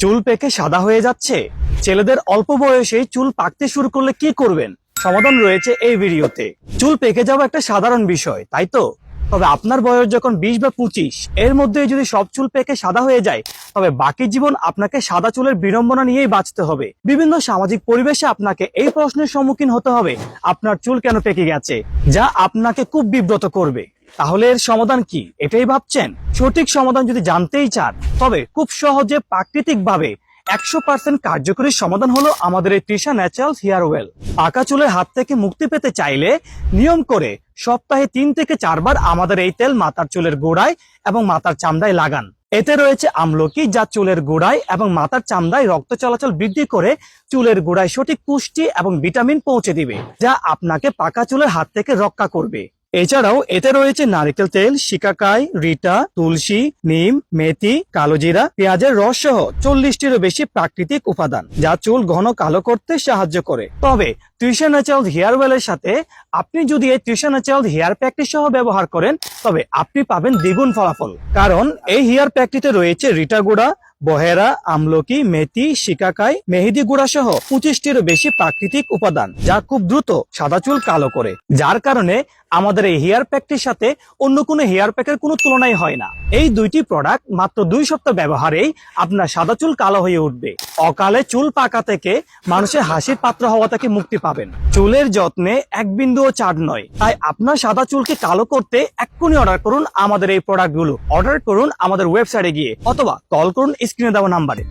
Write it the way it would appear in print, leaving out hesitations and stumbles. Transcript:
চুল পেকে সাদা হয়ে যাচ্ছে? ছেলেদের অল্প বয়সেই চুল পাকতে শুরু করলে কি করবেন? সমাধান রয়েছে এই ভিডিওতে। চুল পেকে যাওয়া একটা সাধারণ বিষয়, তাই তো? তবে আপনার বয়স যখন 20 বা 25 এর মধ্যে যদি সব চুল পেকে সাদা হয়ে যায়, তবে বাকি জীবন আপনাকে সাদা চুলের বিড়ম্বনা নিয়েই বাঁচতে হবে। বিভিন্ন সামাজিক পরিবেশে আপনাকে এই প্রশ্নের সম্মুখীন হতে হবে, আপনার চুল কেন পেকে গেছে, যা আপনাকে খুব বিব্রত করবে। তাহলে এর সমাধান কি, এটাই ভাবছেন? সঠিক সমাধান যদি জানতেই চান, তবে খুব সহজে প্রাকৃতিক ভাবে 100% কার্যকরী সমাধান হলো আমাদের এই তৃষা ন্যাচারালস হেয়ার অয়েল। পাকা চুলের হাত থেকে মুক্তি পেতে চাইলে নিয়ম করে সপ্তাহে 3 থেকে 4 বার আমাদের এই তেল মাথার চুলের গোড়ায় এবং মাথার চামড়ায় লাগান। এতে রয়েছে আমলকি, যা চুলের গোড়ায় এবং মাথার চামড়ায় রক্ত চলাচল বৃদ্ধি করে চুলের গোড়ায় সঠিক পুষ্টি এবং ভিটামিন পৌঁছে দিবে, যা আপনাকে পাকা চুলের হাত থেকে রক্ষা করবে। এছাড়াও এতে রয়েছে নারকেল তেল, শিকাকাই, রিটা, তুলসী, নিম, মেথি, কালোজিরা, পেঁয়াজের রস সহ 40টিরও বেশি প্রাকৃতিক উপাদান, যা চুল ঘন কালো করতে সাহায্য করে। তবে তৃষা ন্যাচারালস হেয়ার অয়েলের সাথে আপনি যদি এই তৃষা ন্যাচারালস হেয়ার প্যাকটি সহ ব্যবহার করেন, তবে আপনি পাবেন দ্বিগুণ ফলাফল। কারণ এই হেয়ার প্যাকটিতে রয়েছে রিটা গুঁড়া, বহেরা, আমলকি, মেথি, শিকাকাই, মেহেদি গুঁড়া সহ 25টিরও বেশি প্রাকৃতিক উপাদান, যা খুব দ্রুত সাদা চুল কালো করে। যার কারণে আমাদের এই হেয়ার প্যাকটির সাথে অন্য কোনো হেয়ার প্যাকের কোনো তুলনাই হয় না। এই দুইটি প্রোডাক্ট মাত্র 2 সপ্তাহ ব্যবহারেই আপনার সাদা চুল কালো হয়ে উঠবে। অকালে চুল পাকা থেকে মানুষের হাসির পাত্র হওয়া থেকে মুক্তি পাবেন। চুলের যত্নে এক বিন্দুও ছাড় নয়। তাই আপনার সাদা চুলকে কালো করতে এক্ষুনি অর্ডার করুন আমাদের এই প্রোডাক্টগুলো। অর্ডার করুন আমাদের ওয়েবসাইটে গিয়ে অথবা কল করুন স্ক্রিনে দেওয়া নাম্বারে।